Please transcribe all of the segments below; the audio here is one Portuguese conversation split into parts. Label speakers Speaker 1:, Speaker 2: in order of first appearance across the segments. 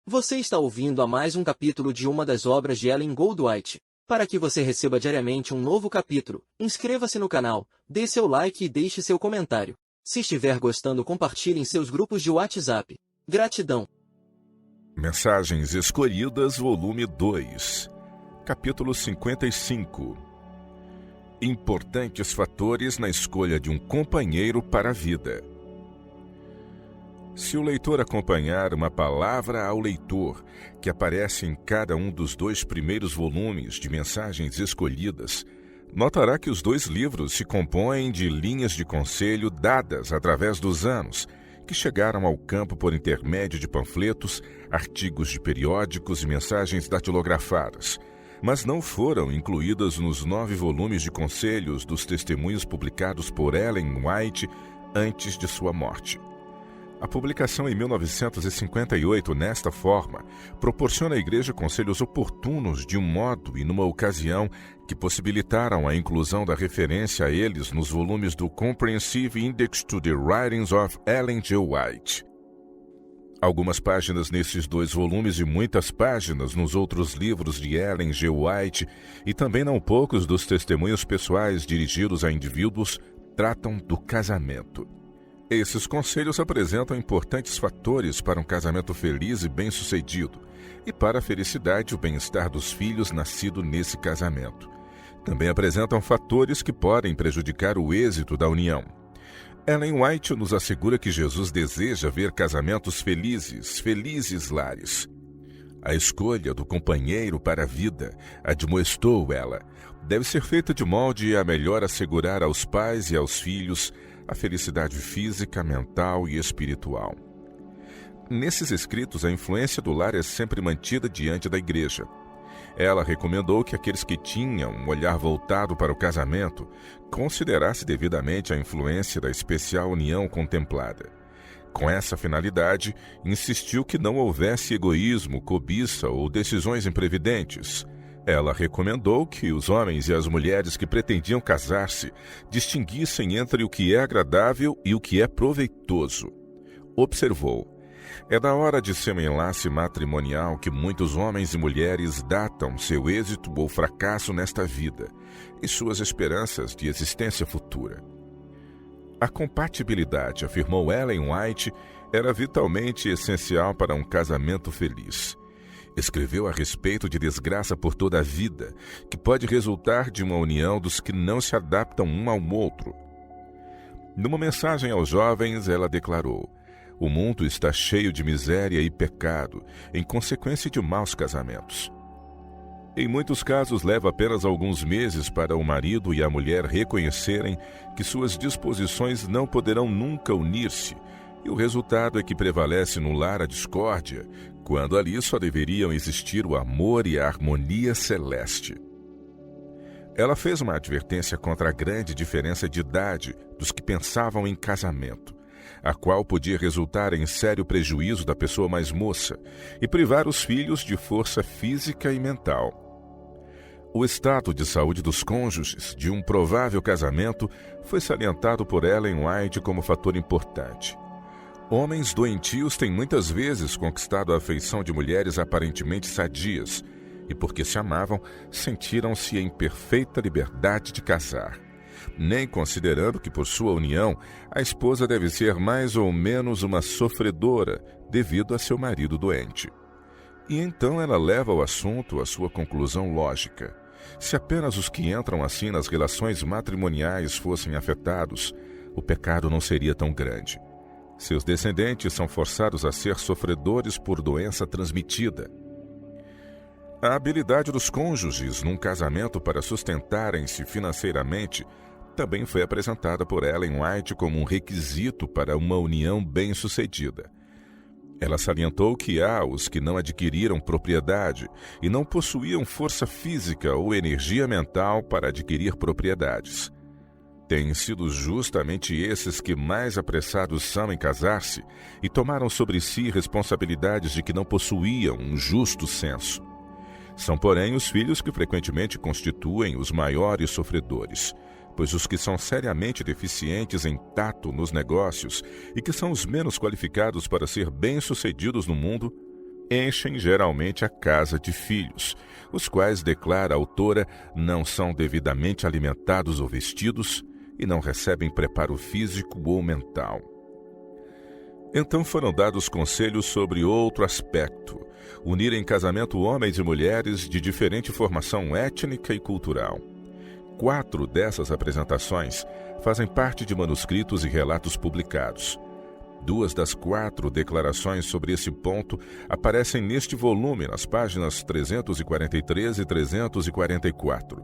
Speaker 1: Você está ouvindo a mais um capítulo de uma das obras de Ellen Goldwhite. Para que você receba diariamente um novo capítulo, inscreva-se no canal, dê seu like e deixe seu comentário. Se estiver gostando, compartilhe em seus grupos de WhatsApp. Gratidão.
Speaker 2: Mensagens Escolhidas, volume 2, capítulo 55. Importantes fatores na escolha de um companheiro para a vida. Se o leitor acompanhar uma palavra ao leitor, que aparece em cada um dos 2 primeiros volumes de Mensagens Escolhidas, notará que os 2 livros se compõem de linhas de conselho dadas através dos anos, que chegaram ao campo por intermédio de panfletos, artigos de periódicos e mensagens datilografadas, mas não foram incluídas nos 9 volumes de conselhos dos testemunhos publicados por Ellen White antes de sua morte. A publicação em 1958, nesta forma, proporciona à Igreja conselhos oportunos de um modo e numa ocasião que possibilitaram a inclusão da referência a eles nos volumes do Comprehensive Index to the Writings of Ellen G. White. Algumas páginas nesses 2 volumes e muitas páginas nos outros livros de Ellen G. White e também não poucos dos testemunhos pessoais dirigidos a indivíduos tratam do casamento. Esses conselhos apresentam importantes fatores para um casamento feliz e bem-sucedido e para a felicidade e o bem-estar dos filhos nascidos nesse casamento. Também apresentam fatores que podem prejudicar o êxito da união. Ellen White nos assegura que Jesus deseja ver casamentos felizes, felizes lares. A escolha do companheiro para a vida, admoestou ela, deve ser feita de molde a melhor assegurar aos pais e aos filhos a felicidade física, mental e espiritual. Nesses escritos, a influência do lar é sempre mantida diante da Igreja. Ela recomendou que aqueles que tinham um olhar voltado para o casamento considerassem devidamente a influência da especial união contemplada. Com essa finalidade, insistiu que não houvesse egoísmo, cobiça ou decisões imprevidentes. Ela recomendou que os homens e as mulheres que pretendiam casar-se distinguissem entre o que é agradável e o que é proveitoso. Observou: é da hora de seu enlace matrimonial que muitos homens e mulheres datam seu êxito ou fracasso nesta vida e suas esperanças de existência futura. A compatibilidade, afirmou Ellen White, era vitalmente essencial para um casamento feliz. Escreveu a respeito de desgraça por toda a vida, que pode resultar de uma união dos que não se adaptam um ao outro. Numa mensagem aos jovens, ela declarou: o mundo está cheio de miséria e pecado, em consequência de maus casamentos. Em muitos casos, leva apenas alguns meses para o marido e a mulher reconhecerem que suas disposições não poderão nunca unir-se, e o resultado é que prevalece no lar a discórdia, quando ali só deveriam existir o amor e a harmonia celeste. Ela fez uma advertência contra a grande diferença de idade dos que pensavam em casamento, a qual podia resultar em sério prejuízo da pessoa mais moça e privar os filhos de força física e mental. O estado de saúde dos cônjuges de um provável casamento foi salientado por Ellen White como fator importante. Homens doentios têm muitas vezes conquistado a afeição de mulheres aparentemente sadias e, porque se amavam, sentiram-se em perfeita liberdade de casar, nem considerando que, por sua união, a esposa deve ser mais ou menos uma sofredora devido a seu marido doente. E então ela leva o assunto à sua conclusão lógica. Se apenas os que entram assim nas relações matrimoniais fossem afetados, o pecado não seria tão grande. Seus descendentes são forçados a ser sofredores por doença transmitida. A habilidade dos cônjuges num casamento para sustentarem-se financeiramente também foi apresentada por Ellen White como um requisito para uma união bem-sucedida. Ela salientou que há os que não adquiriram propriedade e não possuíam força física ou energia mental para adquirir propriedades. Têm sido justamente esses que mais apressados são em casar-se e tomaram sobre si responsabilidades de que não possuíam um justo senso. São, porém, os filhos que frequentemente constituem os maiores sofredores, pois os que são seriamente deficientes em tato nos negócios e que são os menos qualificados para ser bem-sucedidos no mundo, enchem geralmente a casa de filhos, os quais, declara a autora, não são devidamente alimentados ou vestidos e não recebem preparo físico ou mental. Então foram dados conselhos sobre outro aspecto: unir em casamento homens e mulheres de diferente formação étnica e cultural. 4 dessas apresentações fazem parte de manuscritos e relatos publicados. 2 das 4 declarações sobre esse ponto aparecem neste volume, nas páginas 343 e 344.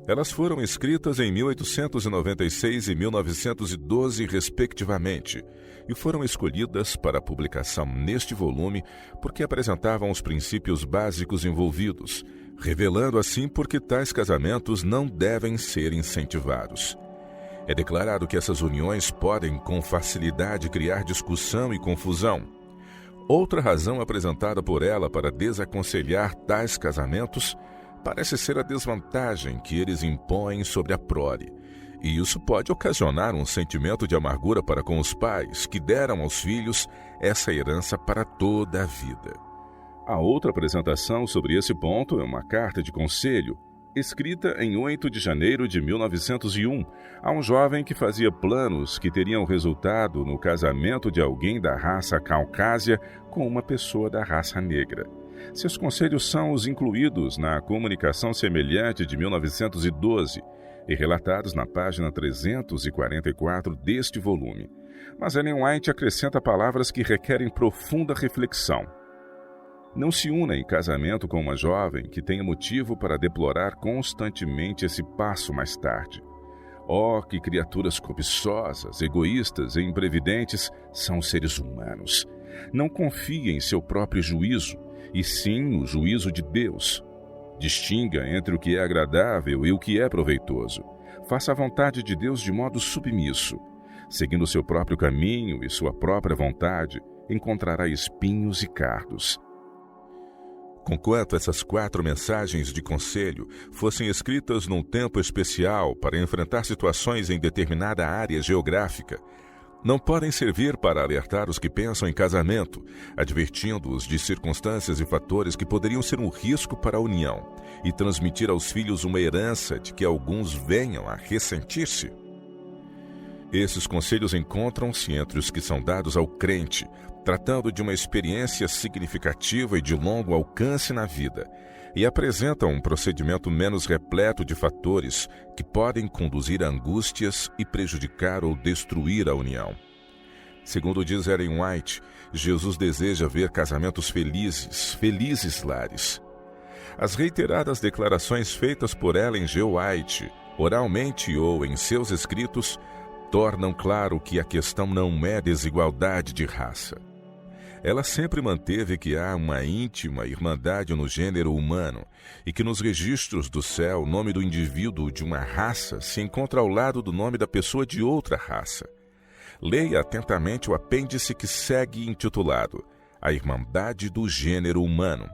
Speaker 2: Elas foram escritas em 1896 e 1912, respectivamente, e foram escolhidas para publicação neste volume porque apresentavam os princípios básicos envolvidos, revelando assim por que tais casamentos não devem ser incentivados. É declarado que essas uniões podem, com facilidade, criar discussão e confusão. Outra razão apresentada por ela para desaconselhar tais casamentos parece ser a desvantagem que eles impõem sobre a prole, e isso pode ocasionar um sentimento de amargura para com os pais, que deram aos filhos essa herança para toda a vida. A outra apresentação sobre esse ponto é uma carta de conselho, escrita em 8 de janeiro de 1901, a um jovem que fazia planos que teriam resultado no casamento de alguém da raça caucásia com uma pessoa da raça negra. Seus conselhos são os incluídos na comunicação semelhante de 1912 e relatados na página 344 deste volume. Mas Ellen White acrescenta palavras que requerem profunda reflexão. Não se una em casamento com uma jovem que tenha motivo para deplorar constantemente esse passo mais tarde. Oh, que criaturas cobiçosas, egoístas e imprevidentes são os seres humanos. Não confie em seu próprio juízo, e sim o juízo de Deus. Distinga entre o que é agradável e o que é proveitoso. Faça a vontade de Deus de modo submisso. Seguindo seu próprio caminho e sua própria vontade, encontrará espinhos e cardos. Conquanto essas 4 mensagens de conselho fossem escritas num tempo especial para enfrentar situações em determinada área geográfica, não podem servir para alertar os que pensam em casamento, advertindo-os de circunstâncias e fatores que poderiam ser um risco para a união e transmitir aos filhos uma herança de que alguns venham a ressentir-se. Esses conselhos encontram-se entre os que são dados ao crente, tratando de uma experiência significativa e de longo alcance na vida, e apresentam um procedimento menos repleto de fatores que podem conduzir a angústias e prejudicar ou destruir a união. Segundo diz Ellen White, Jesus deseja ver casamentos felizes lares. As reiteradas declarações feitas por Ellen G. White, oralmente ou em seus escritos, tornam claro que a questão não é desigualdade de raça. Ela sempre manteve que há uma íntima irmandade no gênero humano e que nos registros do céu o nome do indivíduo de uma raça se encontra ao lado do nome da pessoa de outra raça. Leia atentamente o apêndice que segue intitulado A Irmandade do Gênero Humano.